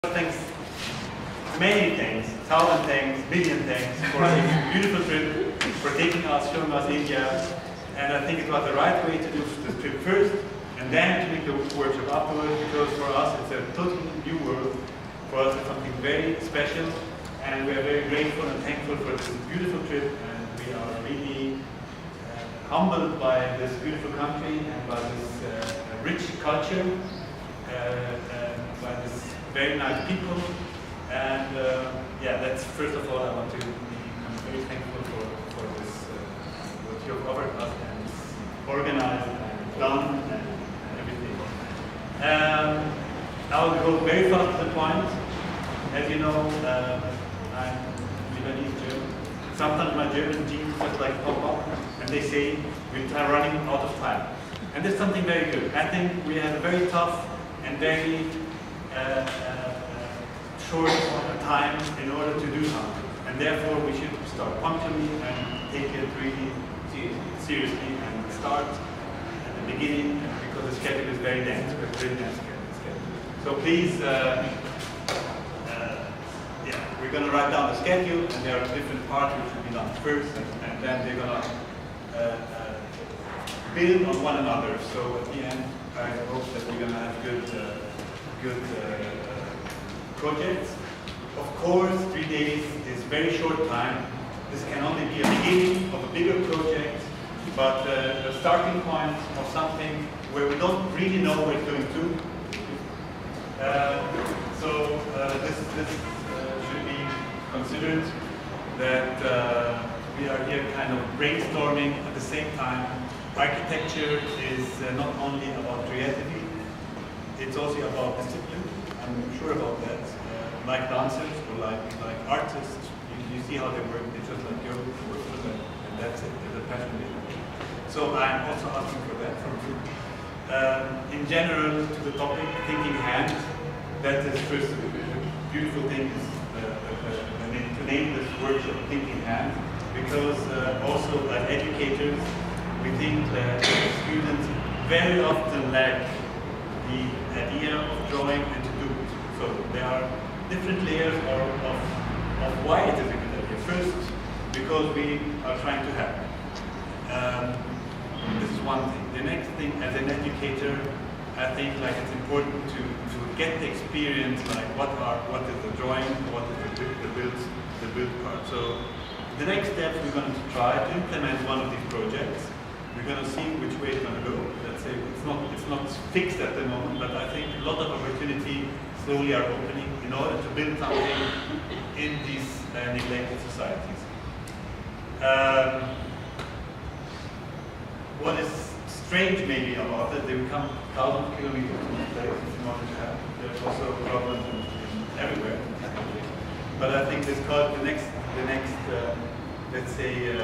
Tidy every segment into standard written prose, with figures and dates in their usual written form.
Thanks, many thanks, 1,000 thanks, million thanks for this beautiful trip, for taking us, showing us India. And I think it was the right way to do this trip first, and then to make the workshop afterwards, because for us it's a totally new world. For us it's something very special, and we are very grateful and thankful for this beautiful trip, and we are really humbled by this beautiful country and by this rich culture, by this very nice people, and yeah, that's first of all I want to be very thankful for this, what you have offered us and organized and done and everything. I will go very fast to the point. As you know, I'm Lebanese German. Sometimes my German genes just like pop up and they say we're running out of time. And there's something very good. I think we have a very tough and very short time in order to do something, and therefore we should start punctually and take it really seriously and start at the beginning, because the schedule is very dense, very dense schedule. So please, yeah, we're going to write down the schedule, and there are different parts which will be done first, and then they're going to build on one another. So at the end, I hope that we're going to have good projects. Of course, 3 days is very short time. This can only be a beginning of a bigger project, but a starting point of something where we don't really know where it's going to. This should be considered, that we are here kind of brainstorming at the same time. Architecture is not only about creativity, it's also about discipline. I'm sure about that. Like dancers or like artists, you see how they work. It's just like your work, and that's it. There's a passion there. So I'm also asking for that from you. In general, to the topic, thinking hand. That is first beautiful thing is to name this workshop "Thinking Hand," because also like educators, we think that students very often lack the idea of drawing and to do it. So there are different layers of why it is a good idea. First, because we are trying to help. This is one thing. The next thing, as an educator, I think like it's important to get the experience, like what is the drawing, what is the build part. So the next step, we're going to try to implement one of these projects. We're going to see which way it's going to go. Let's say it's not fixed at the moment, but I think a lot of opportunity slowly are opening in order to build something in these neglected societies. What is strange maybe about it, they come 1,000 kilometers to this place in order to have. There's also problems everywhere. But I think this called the next let's say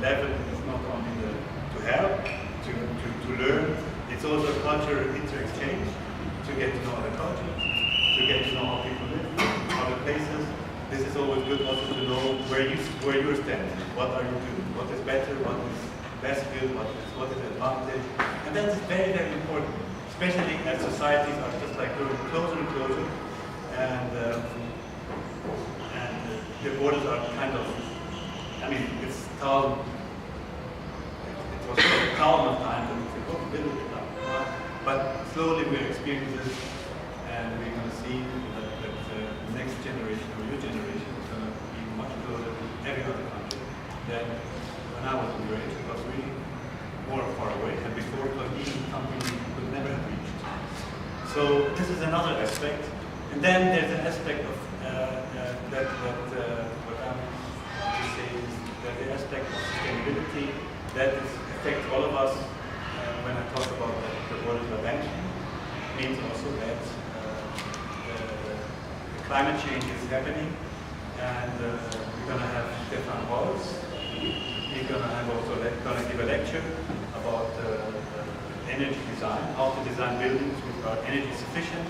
level is not only to help, to learn, it's also cultural inter-exchange, to get to know other cultures, to get to know how people live, other places. This is always good also to know where you're standing, what are you doing, what is better, what is less good, what is advantage. And that's very, very important, especially as societies are just like going closer and closer, and the borders are kind of, I mean, it's calm. It was a calm of time, and it's a little bit now. But slowly we're experiencing this, and we're going to see that the next generation, or your generation, is going to be much closer to every other country than when I was in your age. It was really more far away, and before it was even something we could never have reached. So this is another aspect. And then there's an aspect of what I'm going to say is that the aspect of sustainability that affects all of us. When I talk about the world dimension, means also that the climate change is happening, and we're going to have KETHAM'S. He's going to have also going to give a lecture about energy design, how to design buildings which are energy sufficient,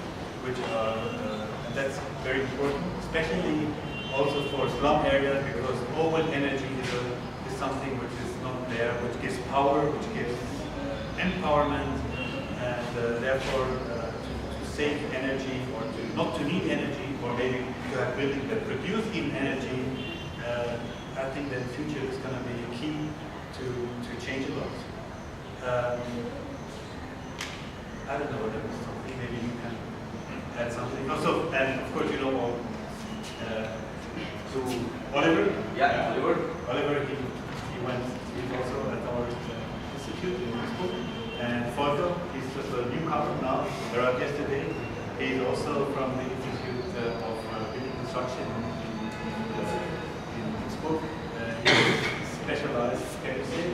which are and that's very important, especially also for slum areas, because over energy is something which is not there, which gives power, which gives empowerment, and therefore to save energy or not to need energy to have buildings that produce even energy, I think that future is going to be key to change a lot. I don't know whether there's something, maybe you can add something. Also, and of course, you know all, to Oliver. Yeah, Oliver, he went, he's also at our institute in Duisburg. And Volker, he's just a newcomer now, arrived yesterday. He's also from the Institute of Building Construction in Duisburg. He's specialized, can you say,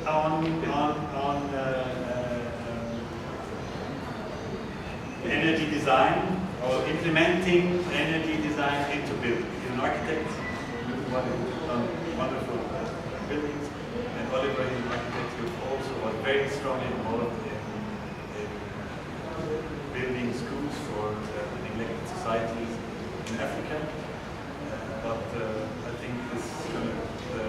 on energy design or implementing energy design into buildings. He's an architect, wonderful buildings, and Oliver in architecture also was very strongly involved in building schools for neglected societies in Africa. But I think this is going to, the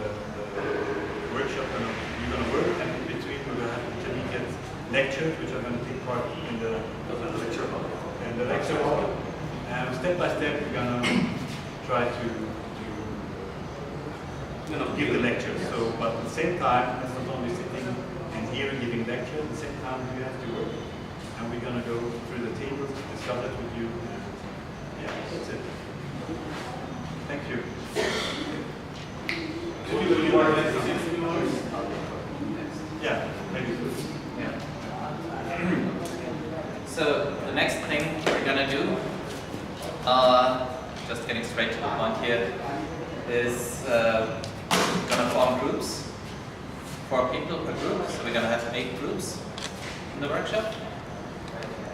workshop, we're going to work, and in between we're going to have intermediate lectures, which are going to take part in the lecture hall. And the lecture hall, and step by step, we're going to try to give the lectures. Yes. So, but at the same time, it's not only sitting and here giving lectures. At the same time, we have to work, and we're going to go through the tables, discuss it with you. And yeah, that's it. Thank you. Yeah, maybe. Yeah. So the next thing we're gonna do, just getting straight to the point here, is gonna form groups. 4 people per group, so we're gonna have 8 groups in the workshop,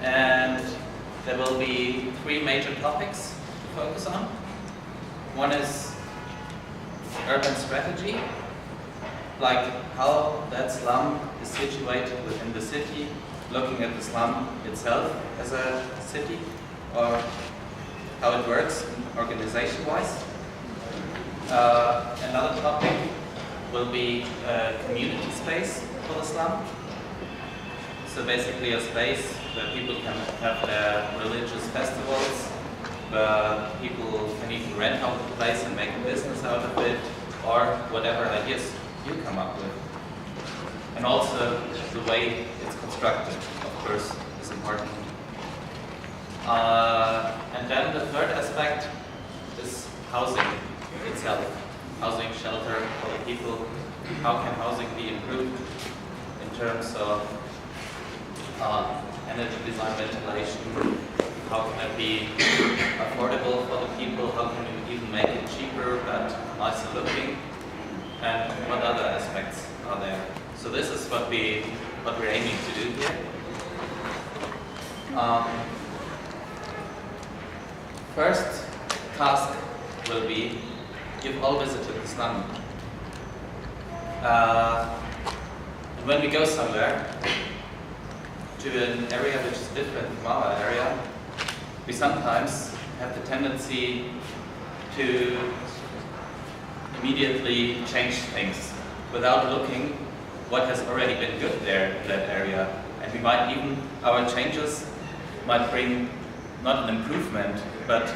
and there will be 3 major topics to focus on. One is urban strategy, like how that slum is situated within the city, looking at the slum itself as a city, or how it works organization-wise. Another topic will be a community space for the slum. So basically a space where people can have their religious festivals, where people can even rent out the place and make a business out of it, or whatever ideas you come up with. And also the way it's constructed, of course, is important. And then the third aspect is housing itself. Housing, shelter for the people. How can housing be improved in terms of energy design, ventilation? How can it be affordable for the people? How can we even make it cheaper but nicer looking? And what other aspects are there? So this is what we're aiming to do here. First task will be give all visitors the slum. And when we go somewhere to an area which is different from our area, we sometimes have the tendency to immediately change things without looking what has already been good there in that area. And we might even, our changes might bring not an improvement, but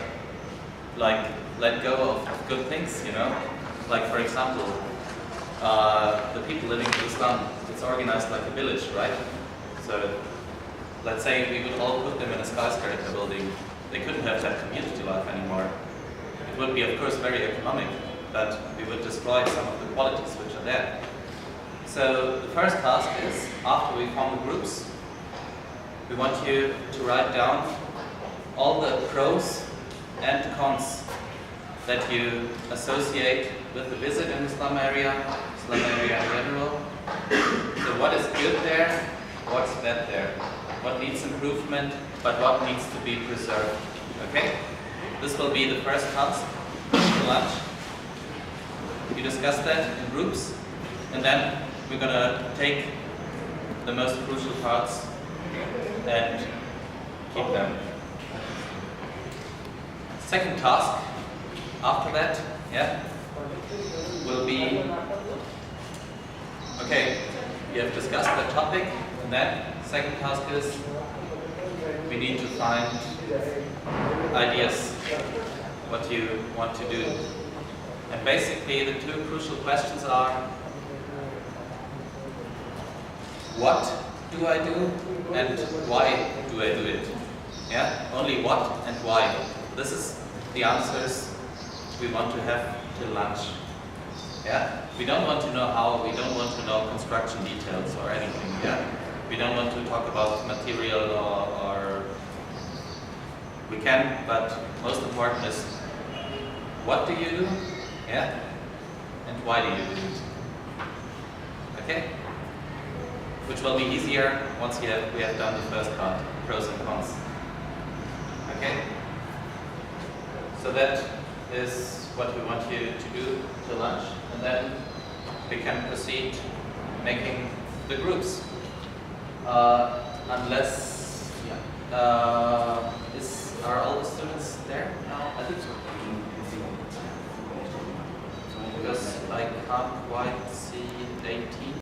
like let go of good things, you know? Like for example, the people living in the slum, it's organized like a village, right? So let's say we would all put them in a skyscraper building. They couldn't have that community life anymore. It would be, of course, very economic, but we would destroy some of the qualities which are there. So the first task is, after we form the groups, we want you to write down all the pros and cons that you associate with the visit in the slum area in general. So what is good there, what's bad there, what needs improvement, but what needs to be preserved. Okay? This will be the first task for lunch. You discuss that in groups, and then we're going to take the most crucial parts and keep them. Second task after that, will be, okay, you have discussed the topic, and then second task is we need to find ideas what you want to do. And basically the two crucial questions are, what do I do and why do I do it? Yeah, only what and why. This is the answers we want to have till lunch. Yeah, we don't want to know how, we don't want to know construction details or anything. Yeah, we don't want to talk about material or we can, but most important is what do you do? Yeah, and why do you do it? Okay, which will be easier once we have done the first part, pros and cons. Okay, so that is what we want you to do till lunch, and then we can proceed making the groups. Unless, are all the students there now? I think so. Because I can't quite see 18.